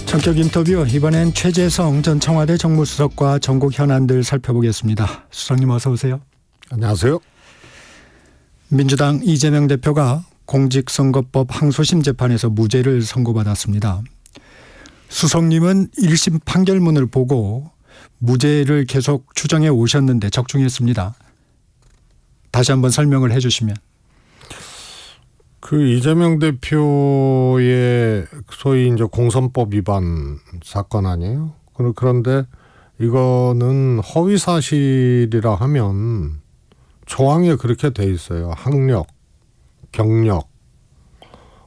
전격 인터뷰, 이번엔 최재성 전 청와대 정무수석과 전국 현안들 살펴보겠습니다. 수석님 어서 오세요. 안녕하세요. 민주당 이재명 대표가 공직선거법 항소심 재판에서 무죄를 선고받았습니다. 수석님은 1심 판결문을 보고 무죄를 계속 추정해 오셨는데 적중했습니다. 다시 한번 설명을 해 주시면. 그 이재명 대표의 소위 이제 공선법 위반 사건 아니에요? 그런데 이거는 허위 사실이라 하면 조항에 그렇게 돼 있어요. 학력, 경력,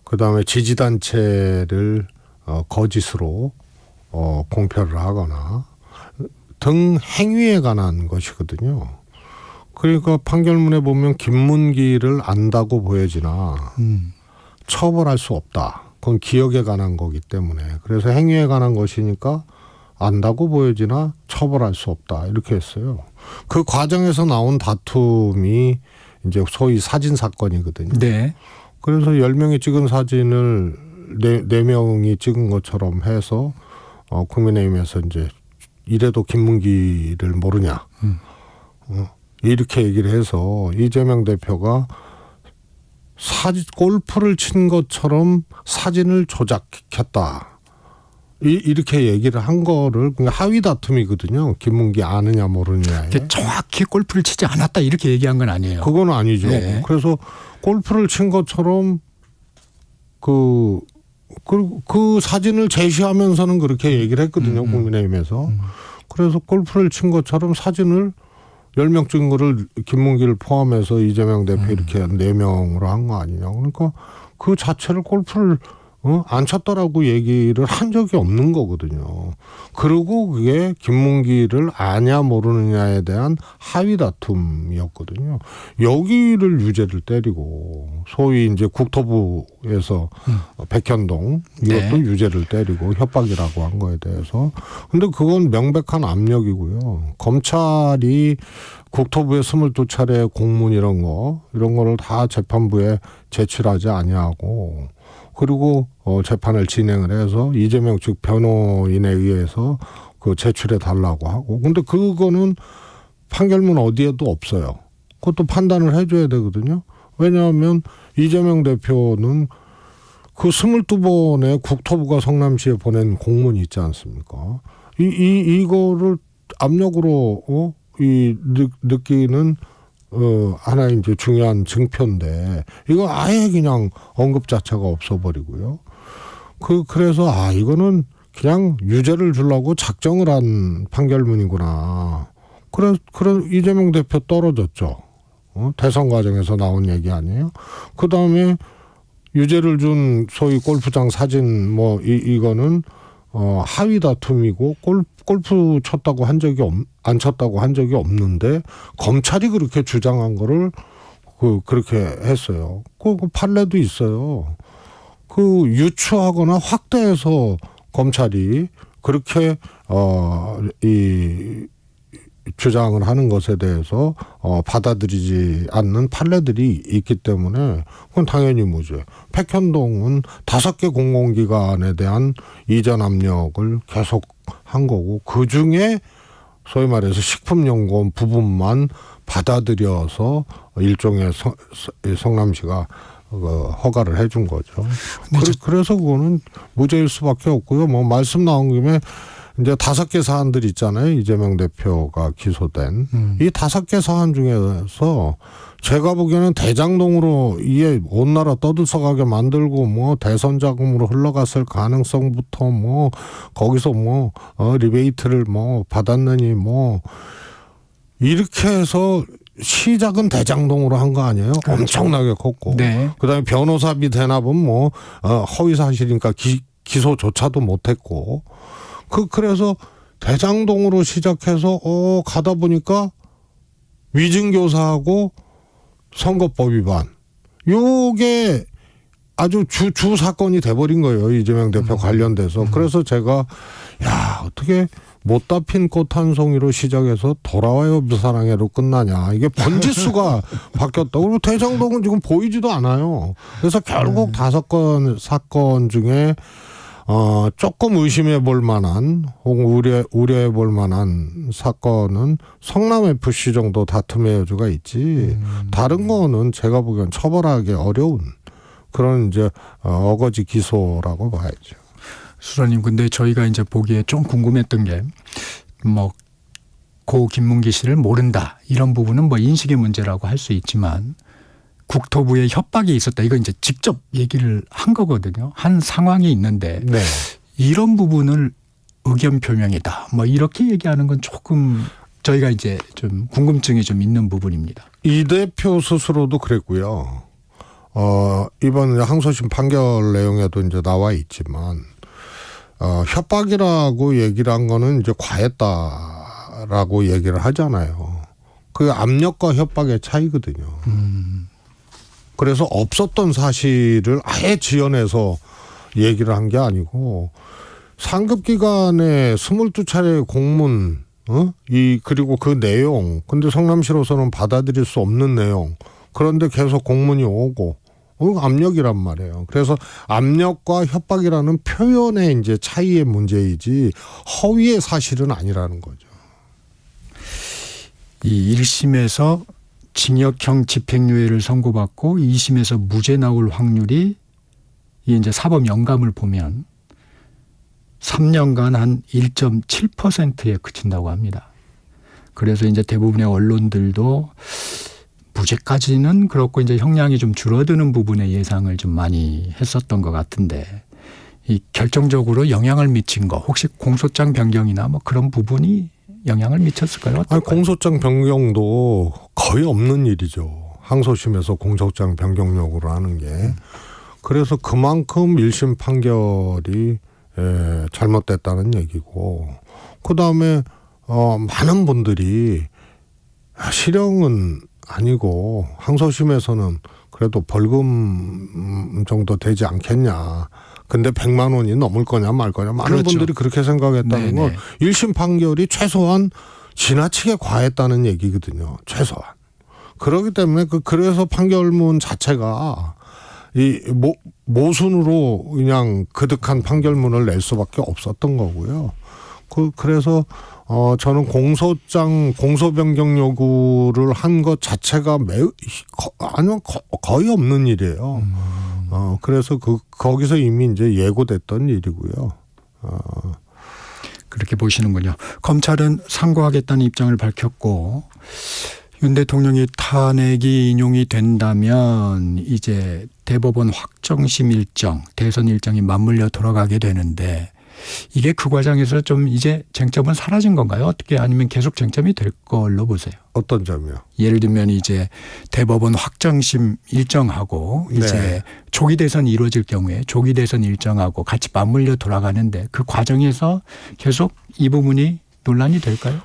그다음에 지지단체를 거짓으로 공표를 하거나 등 행위에 관한 것이거든요. 그러니까 판결문에 보면 김문기를 안다고 보여지나 처벌할 수 없다. 그건 기억에 관한 거기 때문에. 그래서 행위에 관한 것이니까 안다고 보여지나 처벌할 수 없다. 이렇게 했어요. 그 과정에서 나온 다툼이 이제 소위 사진 사건이거든요. 네. 그래서 10명이 찍은 사진을 4명이 찍은 것처럼 해서 국민의힘에서 이제 이래도 김문기를 모르냐. 이렇게 얘기를 해서 이재명 대표가 골프를 친 것처럼 사진을 조작했다. 이렇게 얘기를 한 거를 하위 다툼이거든요. 김문기 아느냐 모르느냐. 정확히 골프를 치지 않았다 이렇게 얘기한 건 아니에요. 그건 아니죠. 네. 그래서 골프를 친 것처럼 그 사진을 제시하면서는 그렇게 얘기를 했거든요. 국민의힘에서. 그래서 골프를 친 것처럼 사진을 10명 찍은 거를 김문기를 포함해서 이재명 대표 이렇게 4명으로 한 거 아니냐. 그러니까 그 자체를 골프를 안 쳤다라고 얘기를 한 적이 없는 거거든요. 그리고 그게 김문기를 아냐 모르느냐에 대한 하위 다툼이었거든요. 여기를 유죄를 때리고 소위 이제 국토부에서 백현동 이것도 네. 유죄를 때리고 협박이라고 한 거에 대해서. 근데 그건 명백한 압력이고요. 검찰이 국토부에 22차례 공문 이런 거를 다 재판부에 제출하지 아니하고 그리고 재판을 진행을 해서 이재명 측 변호인에 의해서 그 제출해 달라고 하고. 근데 그거는 판결문 어디에도 없어요. 그것도 판단을 해줘야 되거든요. 왜냐하면 이재명 대표는 그 22번의 국토부가 성남시에 보낸 공문이 있지 않습니까? 이거를 압력으로 느끼는 하나의 이제 중요한 증표인데 이거 아예 그냥 언급 자체가 없어버리고요. 그래서 이거는 그냥 유죄를 주려고 작정을 한 판결문이구나. 그래 이재명 대표 떨어졌죠. 대선 과정에서 나온 얘기 아니에요. 그 다음에 유죄를 준 소위 골프장 사진 이거는 하위 다툼이고 골프 쳤다고 한 적이 안 쳤다고 한 적이 없는데 검찰이 그렇게 주장한 거를 그렇게 했어요. 그 판례도 있어요. 그 유추하거나 확대해서 검찰이 그렇게 이 주장을 하는 것에 대해서 받아들이지 않는 판례들이 있기 때문에 그건 당연히 무죄. 백현동은 5개 공공기관에 대한 이전 압력을 계속 한 거고 그중에 소위 말해서 식품연구원 부분만 받아들여서 일종의 성남시가 허가를 해준 거죠. 그래서 그거는 무죄일 수밖에 없고요. 말씀 나온 김에 이제 5개 사안들 있잖아요. 이재명 대표가 기소된. 이 5개 사안 중에서 제가 보기에는 대장동으로 이게 온 나라 떠들썩하게 만들고 대선 자금으로 흘러갔을 가능성부터 거기서 리베이트를 받았느니 이렇게 해서 시작은 대장동으로 한 거 아니에요? 그렇죠. 엄청나게 컸고. 네. 그다음에 변호사비 대납은 허위 사실이니까 기소조차도 못했고. 그래서 대장동으로 시작해서 가다 보니까 위증교사하고 선거법 위반. 요게 아주 주 사건이 돼버린 거예요. 이재명 대표 관련돼서. 그래서 제가 어떻게 못다 핀 꽃 한 송이로 시작해서 돌아와요 무사랑해로 끝나냐. 이게 번지수가 바뀌었다고. 그리고 대장동은 지금 보이지도 않아요. 그래서 결국 5건 사건 중에 조금 의심해 볼 만한 혹은 우려해 볼 만한 사건은 성남 FC 정도 다툼의 여지가 있지. 다른 거는 제가 보기엔 처벌하기 어려운 그런 이제 어거지 기소라고 봐야죠. 수사님, 근데 저희가 이제 보기에 좀 궁금했던 게 뭐 고 김문기 씨를 모른다 이런 부분은 뭐 인식의 문제라고 할 수 있지만 국토부에 협박이 있었다. 이거 이제 직접 얘기를 한 거거든요. 한 상황이 있는데 네. 이런 부분을 의견 표명이다. 뭐 이렇게 얘기하는 건 조금 저희가 이제 좀 궁금증이 좀 있는 부분입니다. 이 대표 스스로도 그랬고요. 이번 항소심 판결 내용에도 이제 나와 있지만 협박이라고 얘기를 한 거는 이제 과했다라고 얘기를 하잖아요. 그 압력과 협박의 차이거든요. 그래서 없었던 사실을 아예 지어내서 얘기를 한 게 아니고 상급 기관의 22차례 공문, 그리고 그 내용, 근데 성남시로서는 받아들일 수 없는 내용, 그런데 계속 공문이 오고, 압력이란 말이에요. 그래서 압력과 협박이라는 표현의 이제 차이의 문제이지 허위의 사실은 아니라는 거죠. 이 1심에서 징역형 집행유예를 선고받고 2심에서 무죄 나올 확률이 이 이제 사법 영감을 보면 3년간 한 1.7%에 그친다고 합니다. 그래서 이제 대부분의 언론들도 무죄까지는 그렇고 이제 형량이 좀 줄어드는 부분에 예상을 좀 많이 했었던 것 같은데 이 결정적으로 영향을 미친 거 혹시 공소장 변경이나 뭐 그런 부분이 영향을 미쳤을까요? 아니, 공소장 변경도 거의 없는 일이죠. 항소심에서 공소장 변경 요구를 하는 게. 그래서 그만큼 1심 판결이 잘못됐다는 얘기고, 그다음에 많은 분들이 실형은 아니고 항소심에서는 그래도 벌금 정도 되지 않겠냐. 근데 100만 원이 넘을 거냐 말 거냐. 많은 그렇죠. 분들이 그렇게 생각했다는 건 1심 판결이 최소한 지나치게 과했다는 얘기거든요. 최소한. 그렇기 때문에 그래서 판결문 자체가 이 모순으로 그냥 그득한 판결문을 낼 수밖에 없었던 거고요. 그래서 저는 공소 변경 요구를 한 것 자체가 아니면 거의 없는 일이에요. 그래서 거기서 이미 이제 예고됐던 일이고요. 그렇게 보시는군요. 검찰은 상고하겠다는 입장을 밝혔고 윤 대통령이 탄핵이 인용이 된다면 이제 대법원 확정심 일정, 대선 일정이 맞물려 돌아가게 되는데 이게 그 과정에서 좀 이제 쟁점은 사라진 건가요? 어떻게 아니면 계속 쟁점이 될 걸로 보세요? 어떤 점이요? 예를 들면 이제 대법원 확정심 일정하고 이제 네. 조기 대선이 이루어질 경우에 조기 대선 일정하고 같이 맞물려 돌아가는데 그 과정에서 계속 이 부분이 논란이 될까요?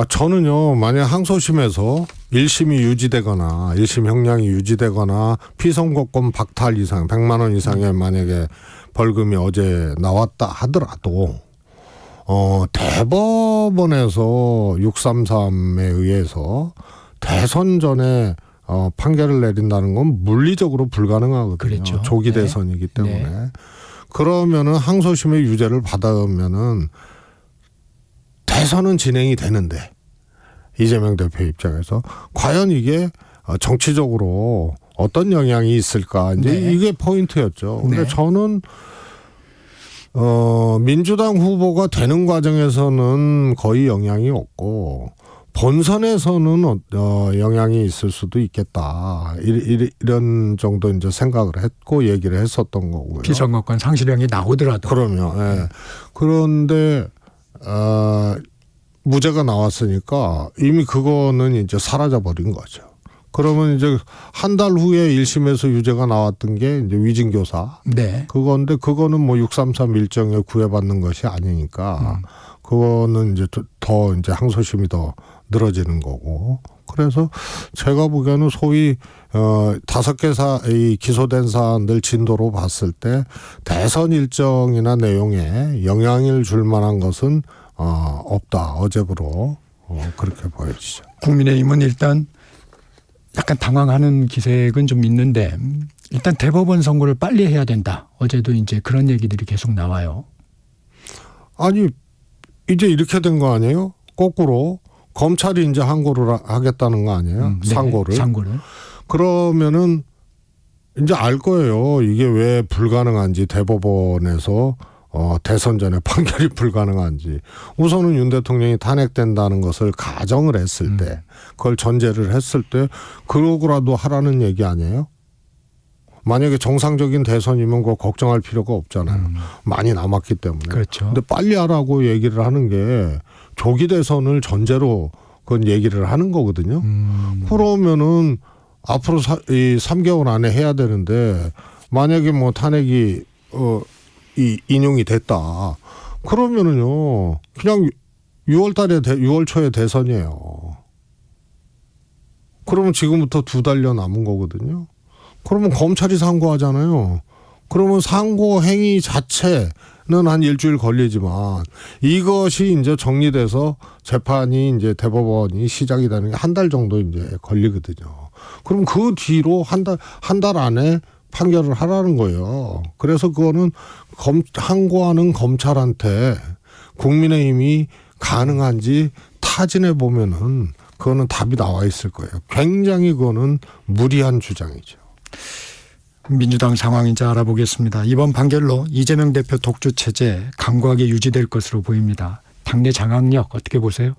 저는요, 만약 항소심에서 1심이 유지되거나 1심 형량이 유지되거나 피선거권 박탈 이상 100만 원 이상의 만약에 벌금이 어제 나왔다 하더라도 대법원에서 633에 의해서 대선 전에 판결을 내린다는 건 물리적으로 불가능하거든요. 그렇죠. 조기 네. 대선이기 때문에. 네. 그러면은 항소심의 유죄를 받으면은 대선은 진행이 되는데 이재명 대표 입장에서 과연 이게 정치적으로 어떤 영향이 있을까 이제 네. 이게 포인트였죠. 근데 네. 저는 민주당 후보가 되는 과정에서는 거의 영향이 없고 본선에서는 영향이 있을 수도 있겠다. 이런 정도 이제 생각을 했고 얘기를 했었던 거고요. 피선거권 상실형이 나오더라도. 그럼요. 예. 그런데 무죄가 나왔으니까 이미 그거는 이제 사라져 버린 거죠. 그러면 이제 한 달 후에 1심에서 유죄가 나왔던 게 이제 위증교사. 네. 그건데 그거는 뭐 633 일정에 구애받는 것이 아니니까 그거는 이제 더 이제 항소심이 더 늘어지는 거고. 그래서 제가 보기에는 소위 5개 이 기소된 사안들 진도로 봤을 때 대선 일정이나 내용에 영향을 줄 만한 것은 없다. 어제부로 그렇게 보여지죠. 국민의힘은 일단 약간 당황하는 기색은 좀 있는데 일단 대법원 선고를 빨리 해야 된다. 어제도 이제 그런 얘기들이 계속 나와요. 아니 이제 이렇게 된 거 아니에요? 거꾸로 검찰이 이제 항고를 하겠다는 거 아니에요? 네, 상고를. 상고를. 그러면은 이제 알 거예요. 이게 왜 불가능한지 대법원에서 대선 전에 판결이 불가능한지. 우선은 윤 대통령이 탄핵된다는 것을 가정을 했을 때, 그걸 전제를 했을 때 그러고라도 하라는 얘기 아니에요? 만약에 정상적인 대선이면 그거 걱정할 필요가 없잖아요. 많이 남았기 때문에. 그렇죠. 근데 빨리 하라고 얘기를 하는 게 조기 대선을 전제로 그건 얘기를 하는 거거든요. 그러면은 앞으로 이 3개월 안에 해야 되는데 만약에 뭐 탄핵이 이 인용이 됐다. 그러면은요. 그냥 6월 초에 대선이에요. 그러면 지금부터 2달여 남은 거거든요. 그러면 검찰이 상고하잖아요. 그러면 상고 행위 자체는 한 일주일 걸리지만 이것이 이제 정리돼서 재판이 이제 대법원이 시작이 되는 게 한 달 정도 이제 걸리거든요. 그럼 그 뒤로 한 달 안에 판결을 하라는 거예요. 그래서 그거는 항고하는 검찰한테 국민의힘이 가능한지 타진해 보면은 그거는 답이 나와 있을 거예요. 굉장히 그거는 무리한 주장이죠. 민주당 상황 이제 알아보겠습니다. 이번 판결로 이재명 대표 독주 체제 강고하게 유지될 것으로 보입니다. 당내 장악력 어떻게 보세요?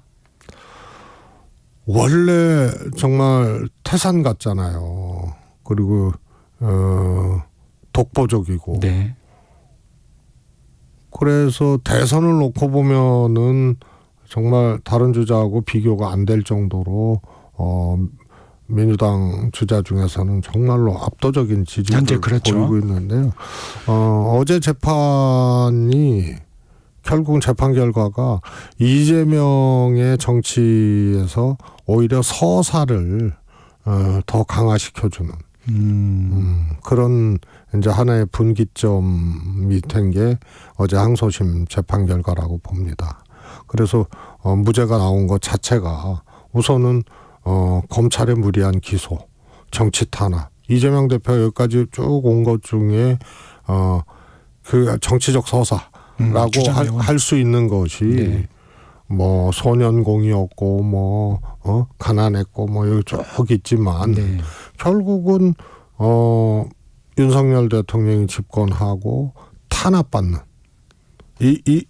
원래 정말 태산 같잖아요. 그리고 독보적이고. 네. 그래서 대선을 놓고 보면은 정말 다른 주자하고 비교가 안 될 정도로 민주당 주자 중에서는 정말로 압도적인 지지를 현재 그렇죠. 보이고 있는데요. 어제 재판이 결국 재판 결과가 이재명의 정치에서 오히려 서사를 더 강화시켜주는 그런 이제 하나의 분기점이 된 게 어제 항소심 재판 결과라고 봅니다. 그래서 무죄가 나온 것 자체가 우선은 검찰의 무리한 기소, 정치 탄압, 이재명 대표가 여기까지 쭉 온 것 중에 그 정치적 서사라고 할 수 있는 것이 네. 뭐 소년공이었고 뭐 가난했고 뭐 여기 쭉 있지만 네. 결국은 윤석열 대통령이 집권하고 탄압받는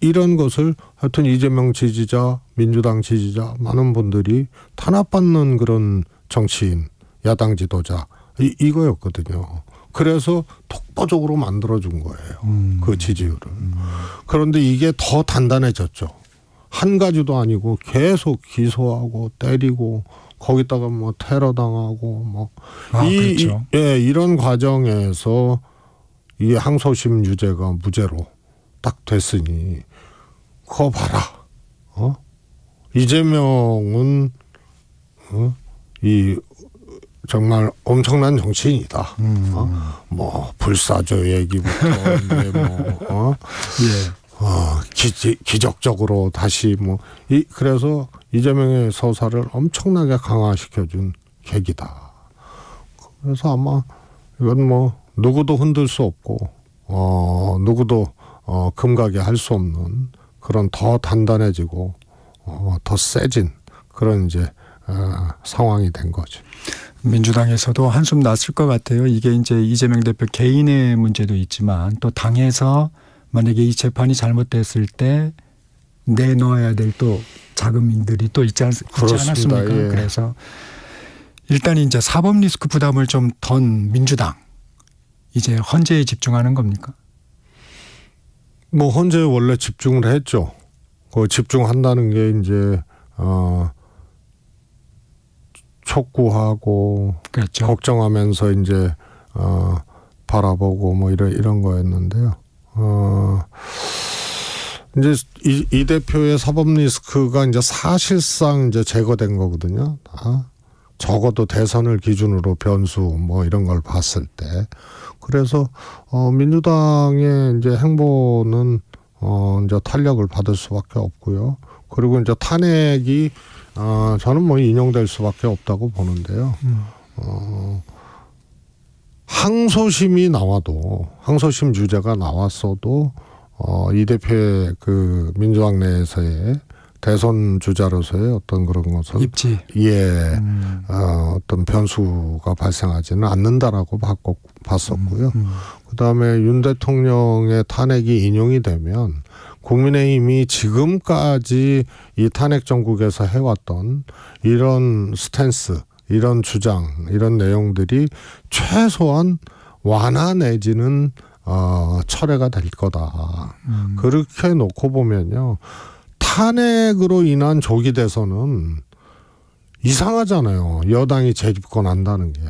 이런 것을 하여튼 이재명 지지자, 민주당 지지자 많은 분들이 탄압받는 그런 정치인, 야당 지도자 이거였거든요. 그래서 독보적으로 만들어준 거예요. 그 지지율을. 그런데 이게 더 단단해졌죠. 한 가지도 아니고 계속 기소하고 때리고 거기다가 뭐 테러 당하고 뭐 그렇죠. 이런 과정에서 이 항소심 유죄가 무죄로 딱 됐으니 그거 봐라. 이재명은 이 정말 엄청난 정치인이다. 뭐 불사조 얘기부터 뭐 기적적으로 다시 뭐 그래서 이재명의 서사를 엄청나게 강화시켜준 계기다. 그래서 아마 이건 뭐 누구도 흔들 수 없고 누구도 금가게 할 수 없는 그런 더 단단해지고 더 세진 그런 이제 상황이 된 거죠. 민주당에서도 한숨 났을 것 같아요. 이게 이제 이재명 대표 개인의 문제도 있지만 또 당에서 만약에 이 재판이 잘못됐을 때 내놓아야 될 또 자금인들이 또 있지 않았습니까? 예. 그래서 일단 이제 사법 리스크 부담을 좀 던 민주당 이제 헌재에 집중하는 겁니까? 뭐 헌재에 원래 집중을 했죠. 그 집중한다는 게 이제 촉구하고 그렇죠. 걱정하면서 이제 바라보고 뭐 이런 거였는데요. 이제 이 대표의 사법 리스크가 이제 사실상 이제 제거된 거거든요. 적어도 대선을 기준으로 변수 뭐 이런 걸 봤을 때. 그래서 민주당의 이제 행보는 이제 탄력을 받을 수밖에 없고요. 그리고 이제 탄핵이 저는 뭐 인용될 수밖에 없다고 보는데요. 항소심이 나와도 항소심 주제가 나왔어도 이 대표의 그 민주당 내에서의 대선 주자로서의 어떤 그런 것은 입지. 어떤 변수가 발생하지는 않는다라고 봤었고요. 그다음에 윤 대통령의 탄핵이 인용이 되면 국민의힘이 지금까지 이 탄핵 정국에서 해왔던 이런 스탠스, 이런 주장, 이런 내용들이 최소한 완화 내지는 철회가 될 거다. 그렇게 놓고 보면요. 탄핵으로 인한 조기 대선은 이상하잖아요. 여당이 재집권한다는 게.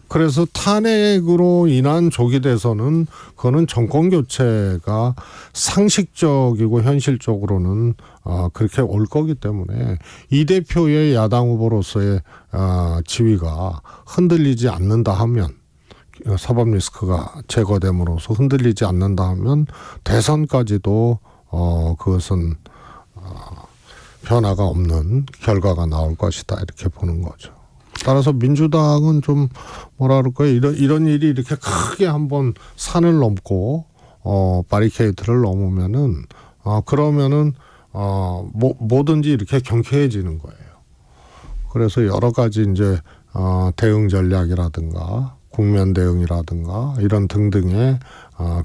그래서 탄핵으로 인한 조기 대선은 그거는 정권 교체가 상식적이고 현실적으로는 그렇게 올 거기 때문에 이 대표의 야당 후보로서의 지위가 흔들리지 않는다 하면 사법 리스크가 제거됨으로써 흔들리지 않는다 하면 대선까지도 그것은 변화가 없는 결과가 나올 것이다 이렇게 보는 거죠. 따라서 민주당은 좀 뭐라 그럴까요? 이런 일이 이렇게 크게 한번 산을 넘고 바리케이트를 넘으면은 그러면은 뭐든지 이렇게 경쾌해지는 거예요. 그래서 여러 가지 이제 대응 전략이라든가 국면 대응이라든가 이런 등등에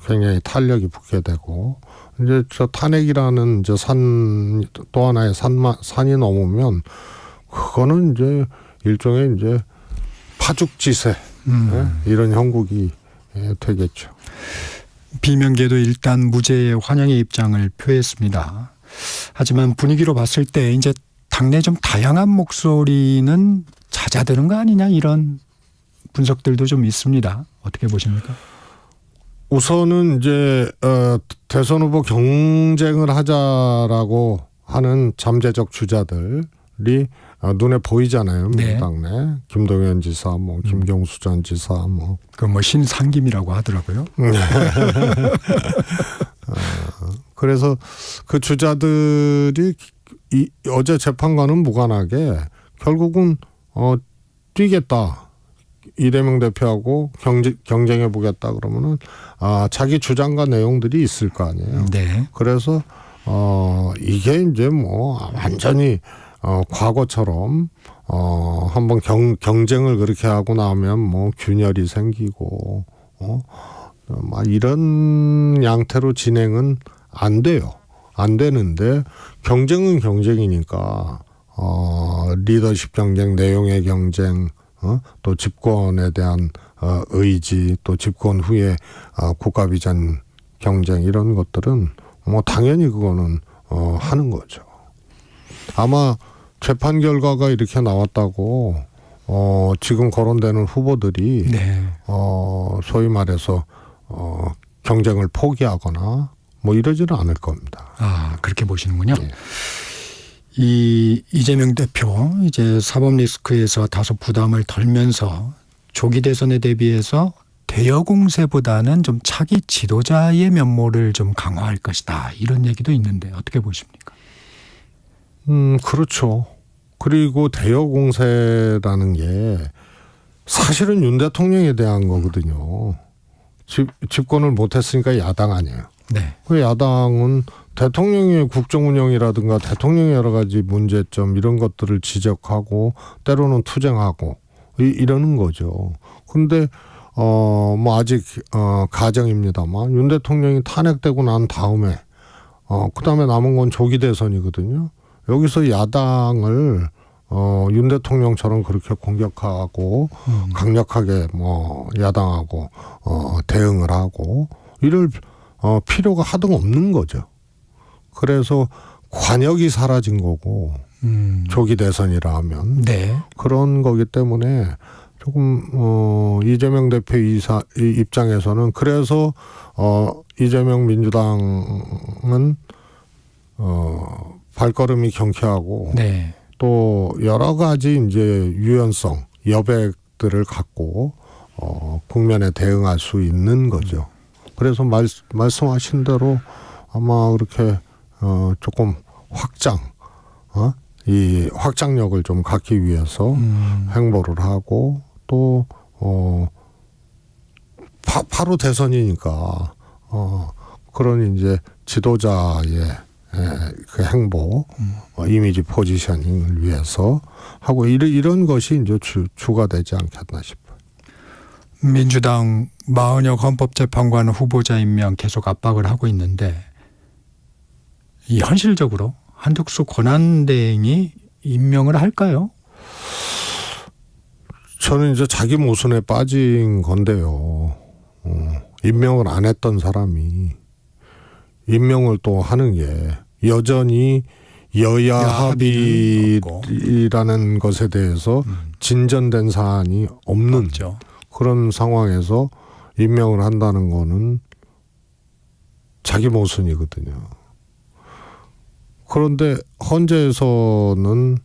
굉장히 탄력이 붙게 되고 이제 저 탄핵이라는 이제 또 하나의 산이 넘으면 그거는 이제 일종의 이제 파죽지세 이런 형국이 되겠죠. 비명계도 일단 무죄의 환영의 입장을 표했습니다. 하지만 분위기로 봤을 때 이제 당내 좀 다양한 목소리는 잦아드는 거 아니냐 이런 분석들도 좀 있습니다. 어떻게 보십니까? 우선은 이제 대선 후보 경쟁을 하자라고 하는 잠재적 주자들이 눈에 보이잖아요. 민주당 내 김동연 지사, 김경수 전 지사, 그 신상김이라고 하더라고요. 그래서 그 주자들이 어제 재판과는 무관하게 결국은 뛰겠다. 이재명 대표하고 경쟁해 보겠다 그러면은 자기 주장과 내용들이 있을 거 아니에요. 네. 그래서 이게 이제 완전히 과거처럼 한번 경쟁을 그렇게 하고 나면 균열이 생기고 막 이런 양태로 진행은 안 돼요. 안 되는데 경쟁은 경쟁이니까 리더십 경쟁, 내용의 경쟁, 또 집권에 대한 의지, 또 집권 후에 국가 비전 경쟁 이런 것들은 당연히 그거는 하는 거죠. 아마 재판 결과가 이렇게 나왔다고 지금 거론되는 후보들이 소위 말해서 경쟁을 포기하거나 이러지는 않을 겁니다. 그렇게 보시는군요. 네. 이재명 대표 이제 사법 리스크에서 다소 부담을 덜면서 조기 대선에 대비해서 대여 공세보다는 좀 차기 지도자의 면모를 좀 강화할 것이다 이런 얘기도 있는데 어떻게 보십니까? 그렇죠. 그리고 대여 공세라는 게 사실은 윤 대통령에 대한 거거든요. 집권을 못했으니까 야당 아니에요. 네. 그 야당은 대통령의 국정 운영이라든가 대통령의 여러 가지 문제점 이런 것들을 지적하고 때로는 투쟁하고 이러는 거죠. 근데 아직 가정입니다만 윤 대통령이 탄핵되고 난 다음에 그다음에 남은 건 조기 대선이거든요. 여기서 야당을 윤 대통령처럼 그렇게 공격하고 강력하게 야당하고 대응을 하고 이럴 필요가 하등 없는 거죠. 그래서 관역이 사라진 거고 조기 대선이라 하면 그런 거기 때문에 조금 이재명 대표 입장에서는 그래서 이재명 민주당은 발걸음이 경쾌하고 또 여러 가지 이제 유연성, 여백들을 갖고 국면에 대응할 수 있는 거죠. 그래서 말씀하신 대로 아마 그렇게 조금 이 확장력을 좀 갖기 위해서 행보를 하고 또 바로 대선이니까 그런 이제 지도자의 그 행보, 이미지 포지셔닝을 위해서 하고 이런 것이 이제 주가 되지 않겠나 싶어요. 민주당 마은혁 헌법재판관 후보자 임명 계속 압박을 하고 있는데 이 현실적으로 한덕수 권한대행이 임명을 할까요? 저는 이제 자기 모순에 빠진 건데요. 임명을 안 했던 사람이 임명을 또 하는 게 여전히 여야 합의라는 것에 대해서 진전된 사안이 없는 없죠. 그런 상황에서 임명을 한다는 거는 자기 모순이거든요. 그런데 헌재에서는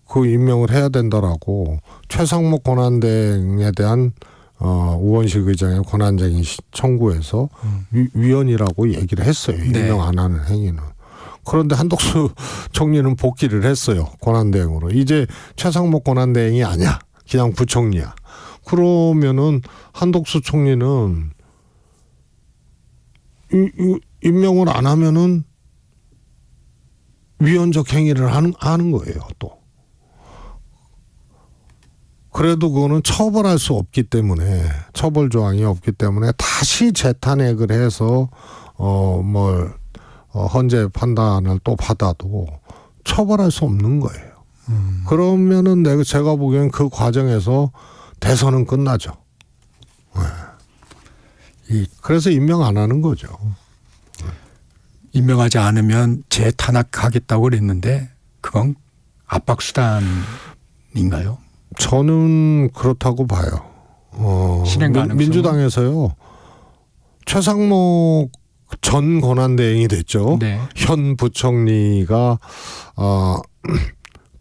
그 임명을 해야 된다라고 최상목 권한대행에 대한 우원식 의장의 권한쟁의 청구에서 위헌이라고 얘기를 했어요. 임명 안 하는 행위는. 그런데 한덕수 총리는 복귀를 했어요. 권한대행으로. 이제 최상목 권한대행이 아니야. 그냥 부총리야. 그러면은 한덕수 총리는 임명을 안 하면은 위헌적 행위를 하는 거예요. 또. 그래도 그거는 처벌할 수 없기 때문에 처벌 조항이 없기 때문에 다시 재탄핵을 해서 헌재 판단을 또 받아도 처벌할 수 없는 거예요. 그러면은 제가 보기엔 그 과정에서 대선은 끝나죠. 그래서 임명 안 하는 거죠. 임명하지 않으면 재탄핵하겠다고 그랬는데 그건 압박수단인가요? 저는 그렇다고 봐요. 실행 가능성. 민주당에서요. 최상목 전 권한대행이 됐죠. 네. 현 부총리가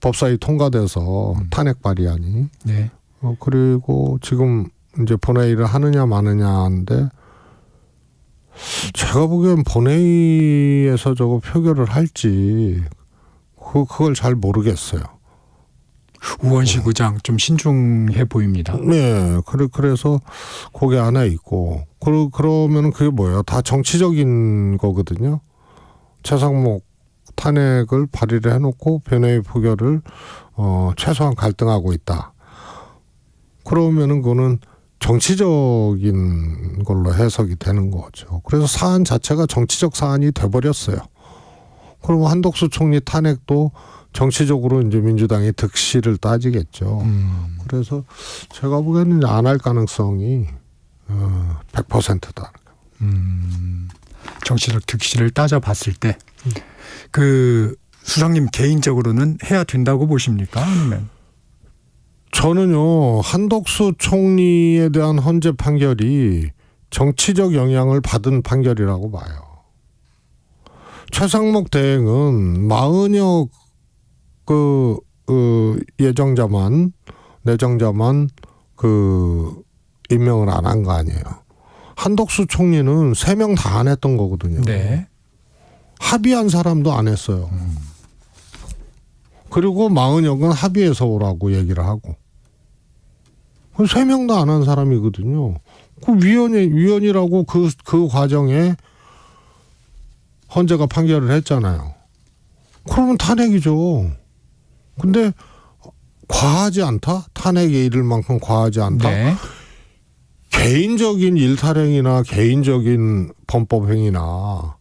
법사위 통과돼서 탄핵 발의안이. 네. 그리고 지금 이제 본회의를 하느냐 마느냐인데 제가 보기엔 본회의에서 저거 표결을 할지 그걸 잘 모르겠어요. 우원식 의장 좀 신중해 보입니다. 네, 그래서 거기 안에 있고 그러면은 그게 뭐예요? 다 정치적인 거거든요. 최상목 탄핵을 발의를 해놓고 본회의 표결을 최소한 갈등하고 있다. 그러면은 그거는 정치적인 걸로 해석이 되는 거죠. 그래서 사안 자체가 정치적 사안이 돼버렸어요. 그러면 한덕수 총리 탄핵도 정치적으로 이제 민주당이 득실을 따지겠죠. 그래서 제가 보기에는 안 할 가능성이 100%다. 정치적 득실을 따져봤을 때 그 수석님 개인적으로는 해야 된다고 보십니까? 아니면? 저는요 한덕수 총리에 대한 헌재 판결이 정치적 영향을 받은 판결이라고 봐요. 최상목 대행은 마은혁 내정자만 임명을 안 한 거 아니에요. 한덕수 총리는 3명 다 안 했던 거거든요. 네. 합의한 사람도 안 했어요. 그리고 마은혁은 합의해서 오라고 얘기를 하고. 3명 다 안 한 사람이거든요. 그 위헌이라고 그 과정에 헌재가 판결을 했잖아요. 그러면 탄핵이죠. 근데 과하지 않다? 탄핵에 이를 만큼 과하지 않다? 네. 개인적인 일탈행위나 개인적인 범법행위나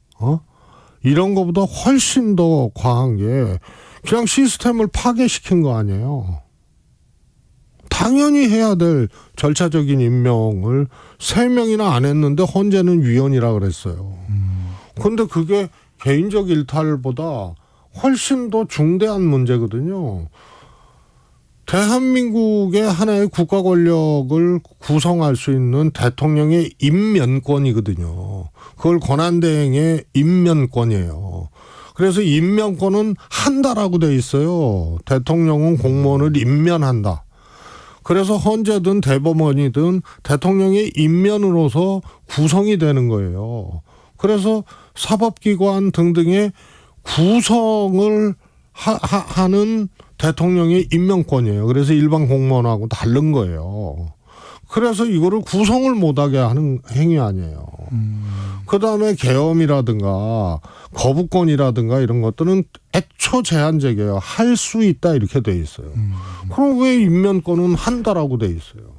이런 것보다 훨씬 더 과한 게 그냥 시스템을 파괴시킨 거 아니에요. 당연히 해야 될 절차적인 임명을 3명이나 안 했는데 헌재는 위헌이라 그랬어요. 그런데 그게 개인적 일탈보다 훨씬 더 중대한 문제거든요. 대한민국의 하나의 국가 권력을 구성할 수 있는 대통령의 임면권이거든요. 그걸 권한대행의 임면권이에요. 그래서 임면권은 한다라고 돼 있어요. 대통령은 공무원을 임면한다. 그래서 헌재든 대법원이든 대통령의 임면으로서 구성이 되는 거예요. 그래서 사법기관 등등의 구성을 하는 대통령의 임명권이에요. 그래서 일반 공무원하고 다른 거예요. 그래서 이거를 구성을 못하게 하는 행위 아니에요. 그다음에 계엄이라든가 거부권이라든가 이런 것들은 애초 제한적이에요. 할 수 있다 이렇게 돼 있어요. 그럼 왜 임면권은 한다라고 돼 있어요.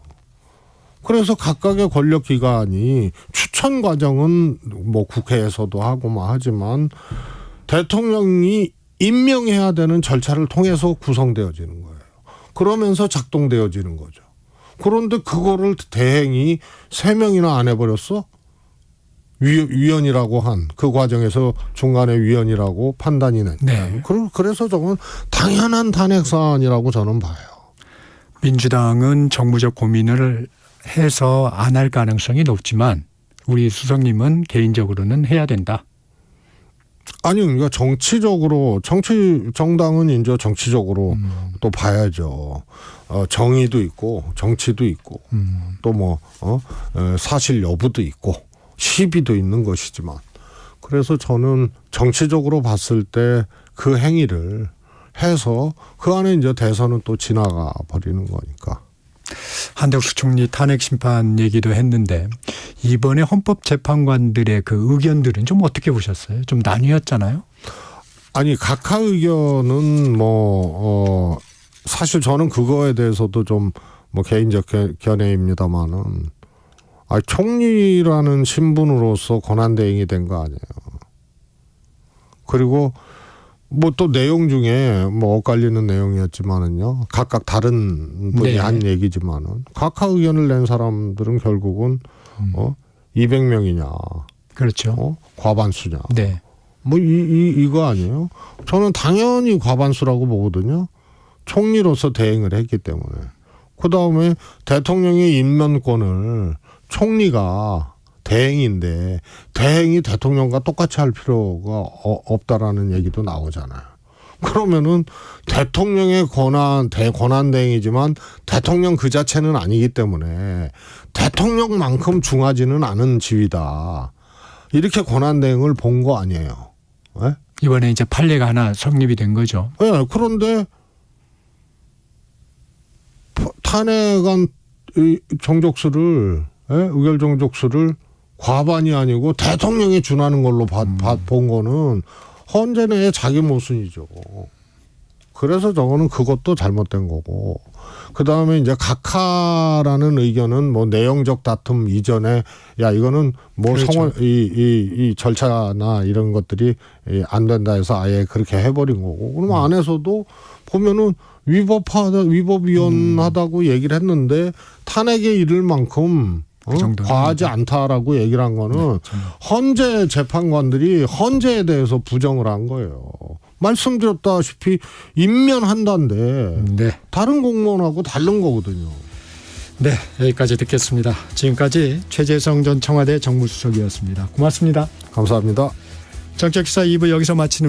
그래서 각각의 권력기관이 추천 과정은 뭐 국회에서도 하고 뭐 하지만 대통령이 임명해야 되는 절차를 통해서 구성되어지는 거예요. 그러면서 작동되어지는 거죠. 그런데 그거를 대행이 3명이나 안 해버렸어? 위원이라고 한 그 과정에서 중간에 위원이라고 판단이 냈다. 네. 그래서 저건 당연한 탄핵 사안이라고 저는 봐요. 민주당은 정무적 고민을 해서 안 할 가능성이 높지만 우리 수석님은 개인적으로는 해야 된다. 아니 그러니까 정당은 이제 정치적으로 또 봐야죠. 정의도 있고 정치도 있고 또 뭐 사실 여부도 있고 시비도 있는 것이지만 그래서 저는 정치적으로 봤을 때 그 행위를 해서 그 안에 이제 대선은 또 지나가 버리는 거니까. 한덕수 총리 탄핵 심판 얘기도 했는데 이번에 헌법재판관들의 그 의견들은 좀 어떻게 보셨어요? 좀 나뉘었잖아요. 아니 각하 의견은 뭐 사실 저는 그거에 대해서도 좀 뭐 개인적 견해입니다만은 총리라는 신분으로서 권한대행이 된 거 아니에요. 그리고 뭐 또 내용 중에 뭐 엇갈리는 내용이었지만은요. 각각 다른 분이 네. 한 얘기지만은 각하 의견을 낸 사람들은 결국은 200명이냐, 그렇죠. 과반수냐. 네. 뭐 이거 아니에요? 저는 당연히 과반수라고 보거든요. 총리로서 대행을 했기 때문에. 그다음에 대통령의 임명권을 총리가 대행인데 대행이 대통령과 똑같이 할 필요가 없다라는 얘기도 나오잖아요. 그러면은 대통령의 권한 대행이지만 대통령 그 자체는 아니기 때문에 대통령만큼 중하지는 않은 지위다. 이렇게 권한 대행을 본 거 아니에요. 네? 이번에 이제 판례가 하나 성립이 된 거죠. 네, 그런데 탄핵안 정족수를 의결 정족수를 과반이 아니고 대통령이 준하는 걸로 본 거는 헌재 내의 자기 모순이죠. 그래서 저거는 그것도 잘못된 거고. 그다음에 이제 각하라는 의견은 뭐 내용적 다툼 이전에 야 이거는 뭐 그렇죠. 성원 이 절차나 이런 것들이 안 된다 해서 아예 그렇게 해버린 거고. 그럼 안에서도 보면은 위법위헌하다고 얘기를 했는데 탄핵에 이를 만큼 과하지 않다라고 얘기를 한 거는 헌재 재판관들이 헌재에 대해서 부정을 한 거예요. 말씀드렸다시피 임면한다는데 네. 다른 공무원하고 다른 거거든요. 네, 여기까지 듣겠습니다. 지금까지 최재성 전 청와대 정무수석이었습니다. 고맙습니다. 감사합니다. 정책기사 2부 여기서 마치는